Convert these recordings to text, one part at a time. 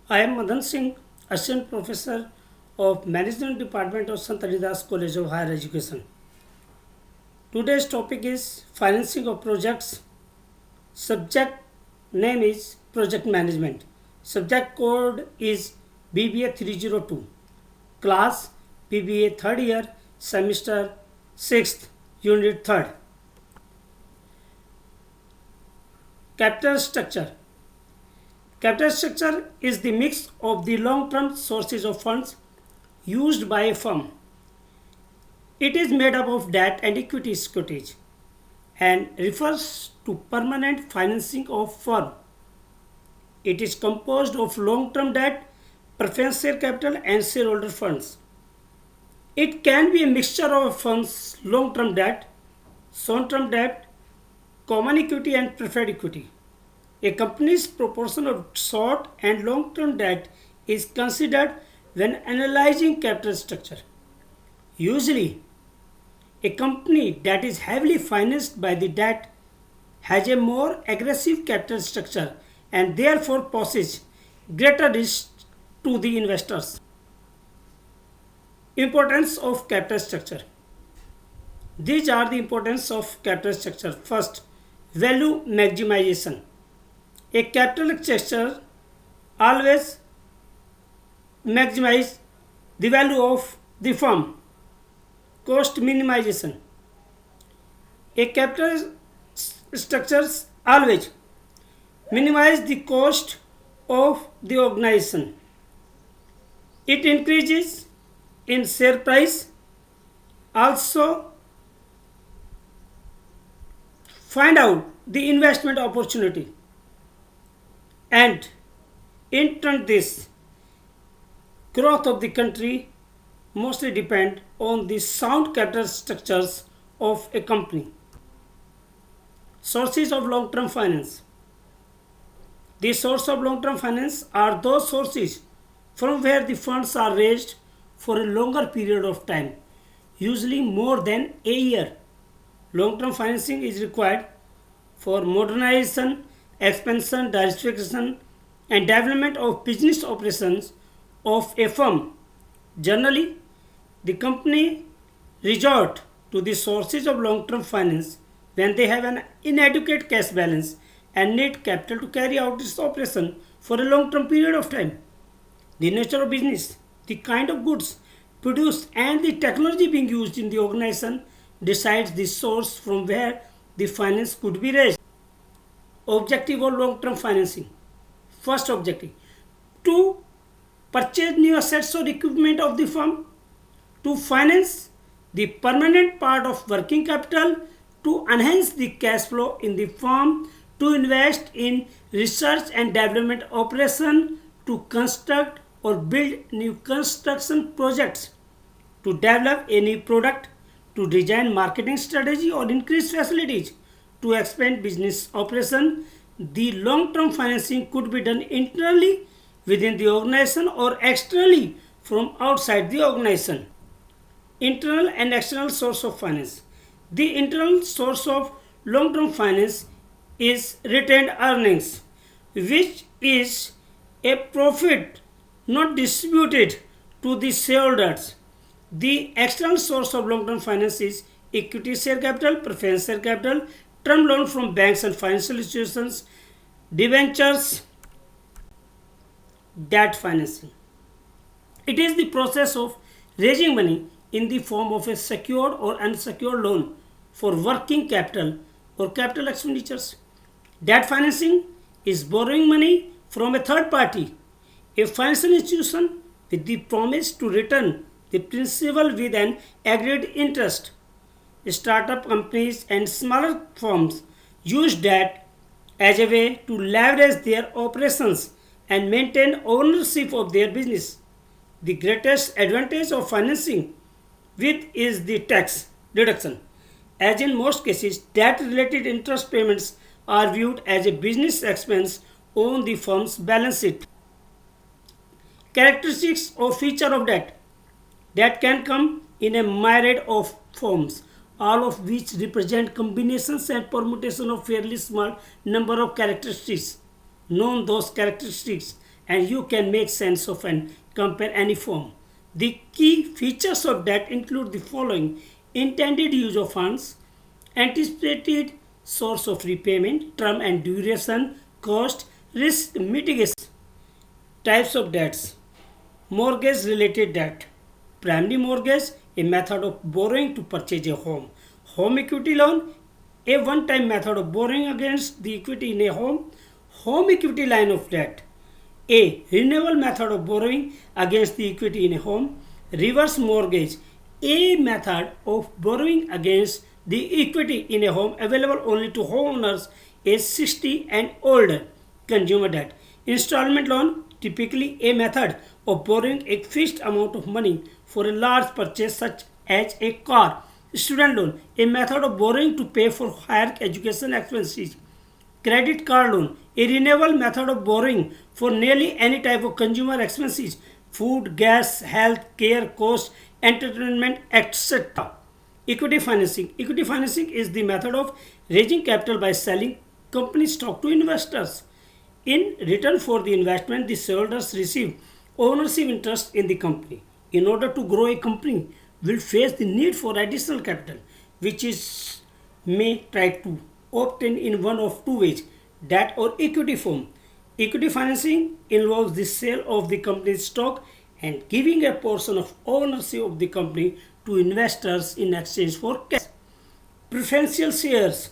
I am Madan Singh, Assistant Professor of Management Department of Sant Haridas College of Higher Education. Today's topic is financing of projects. Subject name is Project Management. Subject code is BBA 302. Class BBA third year, semester 6th, unit 3rd. Capital structure. Capital structure is the mix of the long-term sources of funds used by a firm. It is made up of debt and equity securities and refers to permanent financing of firm. It is composed of long-term debt, preference share capital and shareholder funds. It can be a mixture of funds, long-term debt, short-term debt, common equity and preferred equity. A company's proportion of short and long-term debt is considered when analyzing capital structure. Usually, a company that is heavily financed by the debt has a more aggressive capital structure and therefore poses greater risk to the investors. Importance of capital structure. These are the importance of capital structure. First, value maximization. A capital structure always maximize the value of the firm. Cost minimization. A capital structures always minimize the cost of the organization. It increases in share price. Also find out the investment opportunity. And in turn this growth of the country mostly depend on the sound capital structures of a company. Sources of long-term finance. The source of long-term finance are those sources from where the funds are raised for a longer period of time, usually more than a year. Long-term financing is required for modernization, expansion, diversification, and development of business operations of a firm. Generally, the company resort to the sources of long-term finance when they have an inadequate cash balance and need capital to carry out its operation for a long-term period of time. The nature of business, the kind of goods produced, and the technology being used in the organization decides the source from where the finance could be raised. Objective of long-term financing. First objective, to purchase new assets or equipment of the firm, to finance the permanent part of working capital, to enhance the cash flow in the firm, to invest in research and development operation, to construct or build new construction projects, to develop any product, to design marketing strategy or increase facilities, to expand business operation. The long-term financing could be done internally within the organization or externally from outside the organization. Internal and external source of finance. The internal source of long-term finance is retained earnings, which is a profit not distributed to the shareholders. The external source of long-term finance is equity share capital, preference share capital, term loan from banks and financial institutions, debentures, debt financing. It is the process of raising money in the form of a secured or unsecured loan for working capital or capital expenditures. Debt financing is borrowing money from a third party, a financial institution, with the promise to return the principal with an agreed interest. Startup companies and smaller firms use debt as a way to leverage their operations and maintain ownership of their business. The greatest advantage of financing with is the tax deduction. As in most cases, debt related interest payments are viewed as a business expense on the firm's balance sheet. Characteristics or feature of debt. Debt can come in a myriad of forms, all of which represent combinations and permutation of fairly small number of characteristics. Known those characteristics and you can make sense of and compare any firm. The key features of debt include the following: intended use of funds, anticipated source of repayment, term and duration, cost, risk mitigation. Types of debts: mortgage related debt, primary mortgage, a method of borrowing to purchase a home; home equity loan, a one time method of borrowing against the equity in a home; home equity line of debt, a renewal method of borrowing against the equity in a home; reverse mortgage, a method of borrowing against the equity in a home available only to homeowners age 60 and older; consumer debt; installment loan, typically a method of borrowing a fixed amount of money for a large purchase such as a car; student loan, a method of borrowing to pay for higher education expenses; credit card loan, a renewable method of borrowing for nearly any type of consumer expenses, food, gas, health, care, cost, entertainment, etc. Equity financing. Equity financing is the method of raising capital by selling company stock to investors. In return for the investment, the shareholders receive ownership interest in the company. In order to grow a company, will face the need for additional capital, which is may try to obtain in one of two ways: debt or equity form. Equity financing involves the sale of the company's stock and giving a portion of ownership of the company to investors in exchange for cash. Preferential shares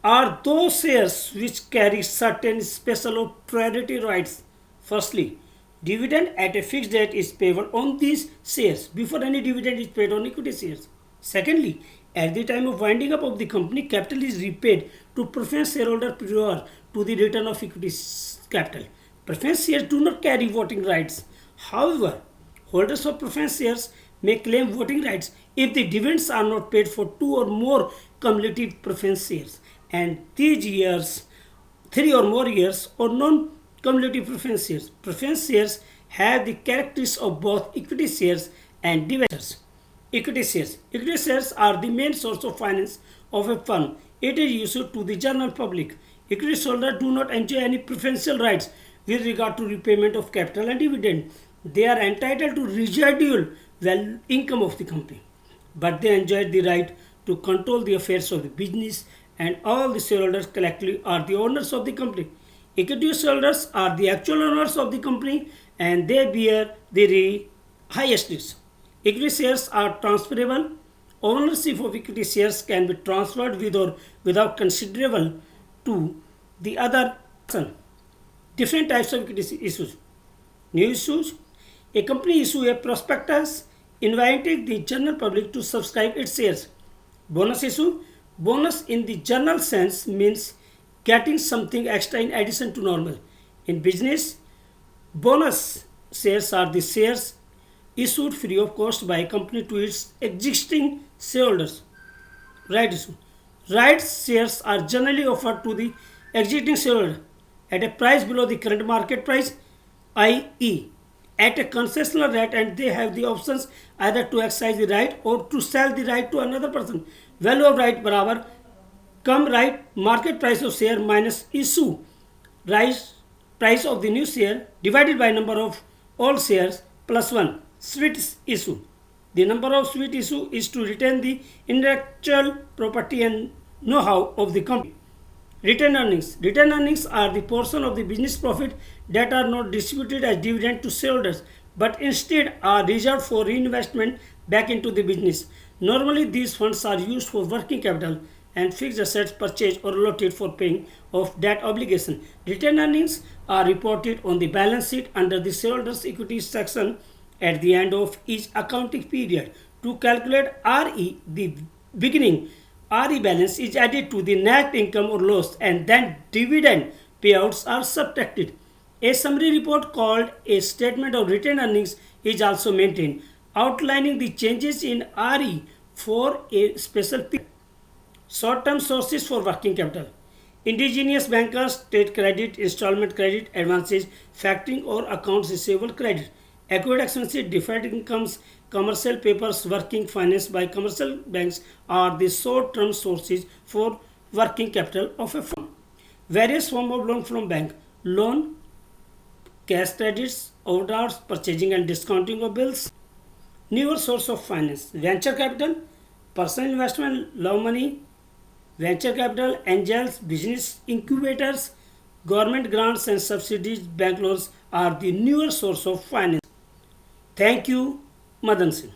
are those shares which carry certain special or priority rights. Firstly, dividend at a fixed date is payable on these shares before any dividend is paid on equity shares. Secondly, at the time of winding up of the company, capital is repaid to preference shareholder prior to the return of equity capital. Preference shares do not carry voting rights. However, holders of preference shares may claim voting rights if the dividends are not paid for two or more cumulative preference shares, and these years, 3 or more years, or non-cumulative preference shares. Preference shares have the characteristics of both equity shares and dividends. Equity shares. Equity shares are the main source of finance of a firm. It is issued to the general public. Equity holders do not enjoy any preferential rights with regard to repayment of capital and dividend. They are entitled to residual income of the company, but they enjoy the right to control the affairs of the business, and all the shareholders collectively are the owners of the company. Equity shareholders are the actual owners of the company and they bear the highest risk. Equity shares are transferable. Ownership of equity shares can be transferred with or without considerable to the other person. Different types of equity issues. New issues. A company issue a prospectus inviting the general public to subscribe its shares. Bonus issue. Bonus in the general sense means getting something extra in addition to normal. In business, bonus shares are the shares issued free of cost by a company to its existing shareholders. Right issue. Rights shares are generally offered to the existing shareholder at a price below the current market price, i.e., at a concessional rate, and they have the options either to exercise the right or to sell the right to another person. Value of right बराबर कम right market price of share minus issue rise price of the new share divided by number of all shares plus 1. Sweet issue. The number of sweet issue is to retain the intellectual property and know-how of the company. Retained earnings. Retained earnings are the portion of the business profit that are not distributed as dividend to shareholders but instead are reserved for reinvestment back into the business. Normally, these funds are used for working capital and fixed assets purchased or allotted for paying of debt obligation. Retained earnings are reported on the balance sheet under the shareholders' equity section at the end of each accounting period. To calculate RE, the beginning RE balance is added to the net income or loss and then dividend payouts are subtracted. A summary report called a statement of retained earnings is also maintained, outlining the changes in RE for a special period. Short-term sources for working capital. Indigenous bankers, trade credit, installment credit, advances, factoring or accounts receivable credit. Accrued expenses, deferred incomes, commercial papers, working finance by commercial banks are the short-term sources for working capital of a firm. Various forms of loan from bank. Loan cash credits, overdrafts, purchasing and discounting of bills. Newer source of finance, venture capital, personal investment, love money, venture capital, angels, business incubators, government grants and subsidies, bank loans are the newer source of finance. Thank you, Madan Singh.